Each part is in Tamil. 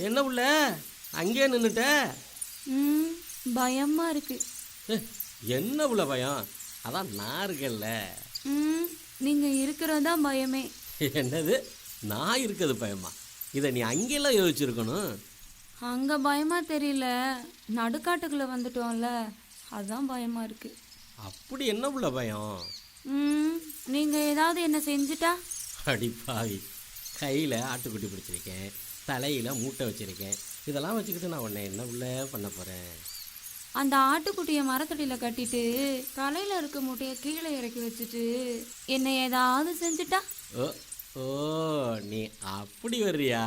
என்ன உள்ள அங்கேயே நின்றுட்ட? பயமா இருக்கு. என்ன உள்ள பயம்? அதான் நான் இருக்கேன்ல. நீங்க இருக்கிறதா பயமே. என்னது நான் இருக்கிறது பயமா? இதை நீ அங்கெல்லாம் யோசிச்சிருக்கணும். அங்க பயமா தெரியல, நடுக்காட்டுக்குள்ள வந்துட்டோம்ல, அதான் பயமா இருக்கு. அப்படி என்ன உள்ள பயம்? நீங்க ஏதாவது என்ன செஞ்சுட்டா? அடிப்பாவி, கையில் ஆட்டுக்குட்டி பிடிச்சிருக்கேன், தலையில் மூட்டை வச்சுருக்கேன். இதெல்லாம் வச்சுக்கிட்டு நான் உன்னை என்ன உள்ள பண்ண போகிறேன்? அந்த ஆட்டுக்குட்டியை மரத்தடியில் கட்டிட்டு தலையில் இருக்க மூட்டையை கீழே இறக்கி வச்சுட்டு என்னை ஏதாவது செஞ்சுட்டா? ஓ ஓ, நீ அப்படி வர்றியா?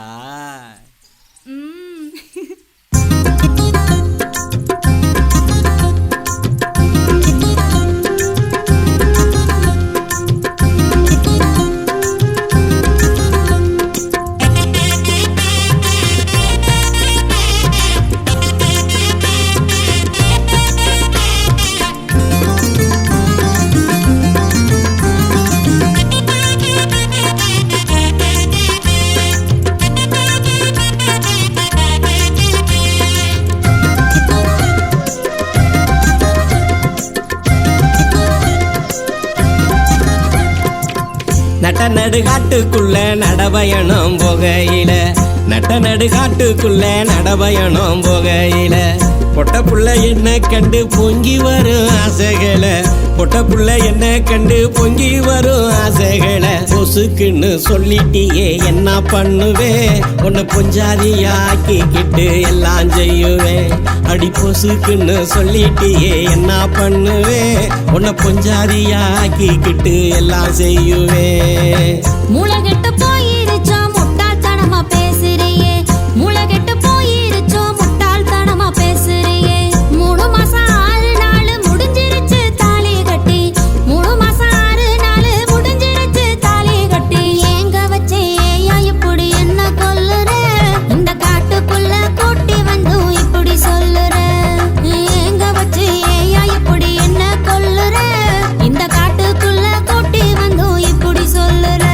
நட்ட நடுகாட்டுக்குள்ள நடபயணம் போகையில, நட்ட நடுகாட்டுக்குள்ள நடபயணம் போகையில, பொட்ட புள்ள என்ன கண்டு பொங்கி வரும் ஆசைகளை, பொட்ட புள்ள என்ன கண்டு பொங்கி வரும் ஆசைகளை. பொசுக்குன்னு சொல்லிட்டியே என்ன பண்ணுவேன்? உன்னை பொஞ்சாதியாக்கிக்கிட்டு எல்லாம் செய்யுவேன். அடி பொசுக்குன்னு சொல்லிட்டியே என்ன பண்ணுவேன்? உன்னை பொஞ்சாதியாக்கிக்கிட்டு எல்லாம் செய்யுவேன். மூளை கெட்டு போயிருச்சோ முட்டாள்தனமா பேசுறியே, மூளை கெட்டு போயிருச்சோ முட்டாள்தனமா பேசுறியே. 3 மாசம் 6 நாள் முடிஞ்சிருச்சு தாலி கட்டி, 3 மாசம் 6 நாள் முடிஞ்சிருச்சு தாலி கட்டி. ஏங்க வச்சே ஏயா இப்படி என்ன கொல்லுற? இந்த காட்டுக்குள்ள கூட்டி வந்து இப்படி சொல்லுற. ஏங்க வச்சே ஏயா இப்படி என்ன கொல்லுற? இந்த காட்டுக்குள்ள கூட்டி வந்து இப்படி சொல்லுற.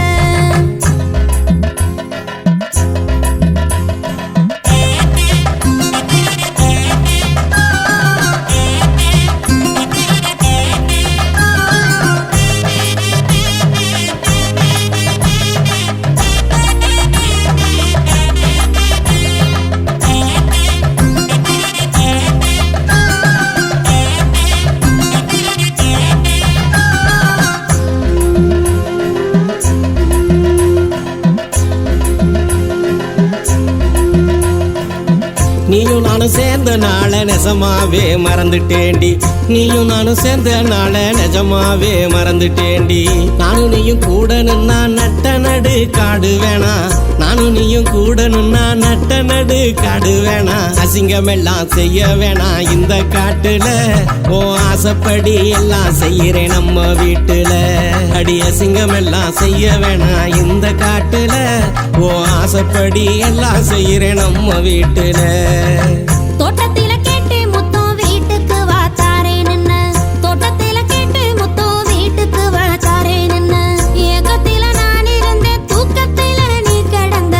நீயும் நானும் சேர்ந்த நாள நெசமாவே மறந்துட்டேண்டி, நீயும் நானும் சேர்ந்த நாள நிஜமாவே மறந்துட்டேண்டி. நானும் நீயும் கூட நின்னா நட்ட நடு காடு வேணா, நானும் நீயும் கூட நின்னா நட்ட நடு காடு வேணா. அசிங்கம் எல்லாம் செய்ய வேணா இந்த காட்டுல, ஓ ஆசைப்படி எல்லாம் செய்யறேன் நம்ம வீட்டுல. அடி அசிங்கம் எல்லாம் செய்ய வேணா இந்த காட்டுல, ஓ ஆசைப்படி எல்லாம் செய்யறேன் நம்ம வீட்டுல. தோட்டத்தில கேட்டு முத்தோ வீட்டுக்கு வா தாரே நின்ன, தோட்டத்தில கேட்டு முத்தோ வீட்டுக்கு வா தாரே நின்ன. ஏகத்தில நான் இருந்தேன் தூக்கத்தில நீ கிடந்த,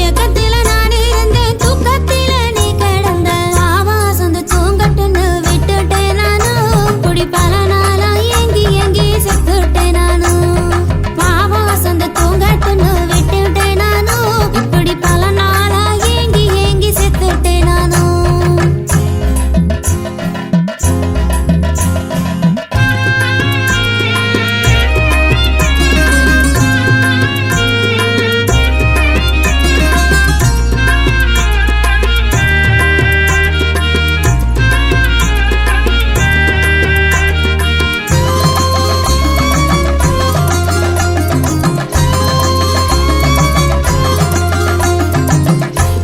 ஏகத்தில நான் இருந்தேன் தூக்கத்தில நீ கிடந்த. ஆவாசந்து தூங்கட்டுன்னு விட்டுட்டேன் நானும், குடி பல நாளா ஏங்கி ஏங்கி செத்துட்டேன் நானும். ஆவாசந்து தூங்கட்டுன்னு விட்டுட்டேன் நானும், இப்படி பல நாளா ஏங்கி ஏங்கி செத்துட்டேன் நானும்.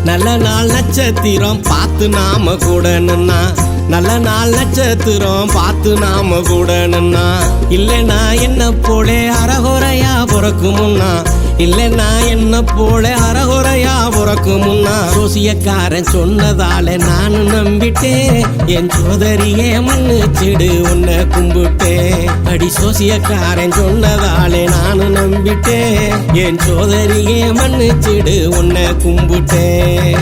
நல்ல நாள் நட்சத்திரம் பார்த்து நாம கூட நின்னா, நல்ல நாள் நட்சத்திரம் பார்த்து நாம கூட நின்னா. இல்லைனா என்ன போலே அறகுறையா பிறக்குமுன்னா, இல்லைன்னா என்ன போல அறகுறையா உறக்கு முன்னா சோசியக்காரன் சொன்னதால நானும் நம்பிட்டேன் என் சோதரியே மன்னிச்சிடு உன்னை கும்பிட்டேன் அடி சோசியக்காரன் சொன்னதாலே நானும் நம்பிட்டேன் என் சோதரியே மன்னிச்சிடு உன்னை கும்பிட்டேன்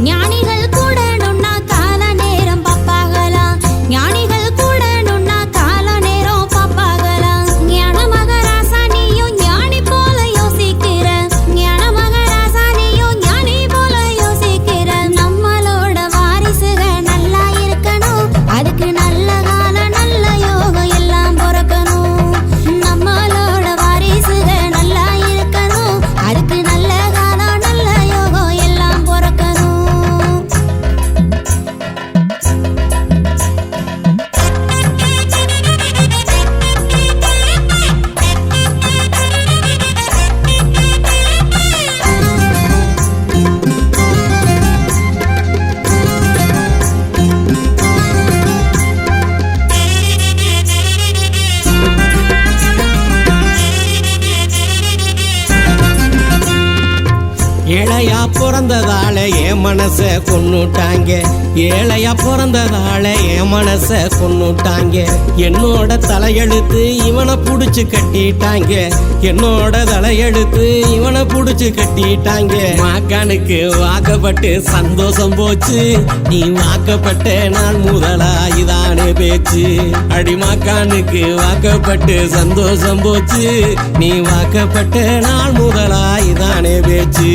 ஞானிகள் கூடணும்னா கால நேரம் பாப்பாகலாம் ஞானிகள் கூடணும்னா கால நேரம் பாப்பாகலாம் ஞான மகராசா நீயும் ஞானி போல யோசிக்கிற ஞான மகராசா நீயும் ஞானி போல யோசிக்கிற நம்மளோட வாரிசுக நல்லா இருக்கணும் அதுக்கு நல்ல கால நல்ல யோகம் எல்லாம் பிறக்கணும் நம்மளோட வாரிசுக நல்லா இருக்கணும் அதுக்கு நல்ல காலம் நல்ல யோகம் எல்லாம் பிறக்கணும் ஏழையா பிறந்ததால என் மனச கொன்னுட்டாங்க ஏழையா பிறந்ததால என் மனச கொன்னுட்டாங்க என்னோட தலையெழுத்து இவனை புடிச்சு கட்டிட்டாங்க என்னோட தலையெழுத்து இவனை புடிச்சு கட்டிட்டாங்க மாக்கானுக்கு வாக்கப்பட்டு சந்தோஷம் போச்சு நீ வாக்கப்பட்ட நாள் முதலா இதானே பேச்சு அடி மாக்கானுக்கு வாக்கப்பட்டு சந்தோஷம் போச்சு நீ வாக்கப்பட்ட நாள் முதலா இதானே பேச்சு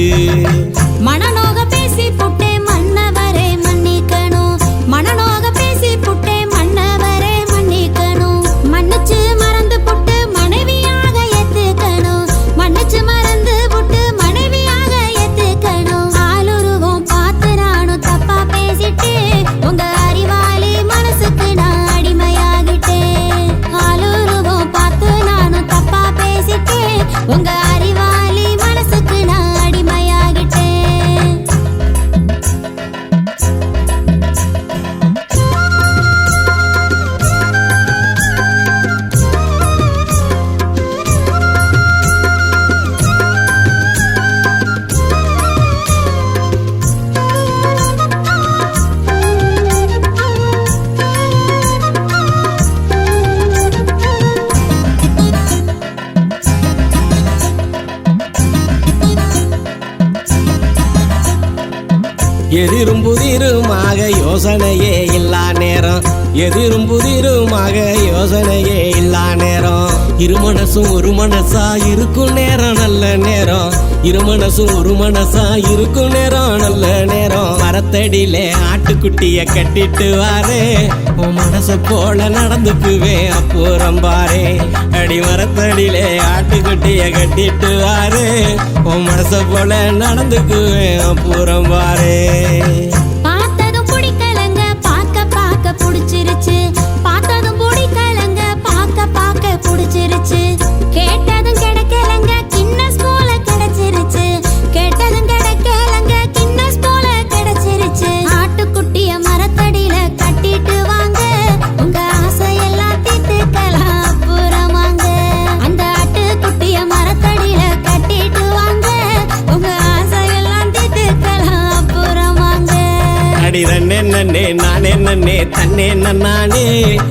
மனநோக பேசி புட்டே மன்னவரே மன்னிக்கணும் மனநோக பேசி புட்டே மன்னவரே மன்னிக்கணும் மன்னிச்சு மறந்து புட்டு மனைவியாக ஏத்துக்கணும் மன்னிச்சு மறந்து புட்டு மனைவியாக ஏத்துக்கணும் ஆளுருவம் பார்த்து நானும் தப்பா பேசிட்டேன் உங்க அறிவாளி மனசுக்கு நான் அடிமையாகிட்டேன் ஆளுருவம் பார்த்து நானும் தப்பா பேசிட்டேன் உங்க அறிவாளி மனசுக்கு நான் அடிமையாகிட்டேன் எதிரும் புதிருமாக யோசனையே இல்லா நேரம் எதிரும் புதிருமாக யோசனையே இல்லா நேரம் இரு மனசும் ஒரு மனசா இருக்கும் நேரம் நல்ல நேரம் இரு மனசும் ஒரு மனசா இருக்கும் நேரம் நல்ல நேரம் மரத்தடியிலே ஆட்டுக்குட்டிய கட்டிட்டு வாரே உன் மனச போல நடந்துக்குவேன் அப்புறம் பாரே அடி மரத்தடியிலே ஆட்டுக்குட்டிய கட்டிட்டு வாரே உன் மனச போல நடந்துக்குவேன் அப்புறம் பாரே பார்த்ததும் பிடிக்கலங்க பார்க்க பார்க்க பிடிச்சிருச்சு பார்த்ததும் பிடிக்கலங்க பார்க்க பார்க்க பிடிச்சிருச்சு கேட்டதும் கிடைக்கலங்க கின்னஸ் போல கிடைச்சிருச்சு கேட்டதும் கிடைக்கலங்க கின்னஸ் போல கிடைச்சிருச்சு ஆட்டுக்குட்டிய மரத்தடியில கட்டிட்டு வாங்க உங்க ஆசையெல்லாம் தீர்த்துக்கலாம் அப்புறமாங்க அந்த ஆட்டுக்குட்டிய மரத்தடியில கட்டிட்டு வாங்க உங்க ஆசையெல்லாம் தீர்த்துக்கலாம் அப்புறமாங்க அடி தன்னே நன்னே நானே நன்னே தன்னே நன்னானே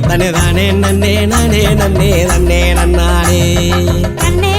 தனே தானே நன்னே நானே நன்னே தன்னே நன்னானே கண்ணே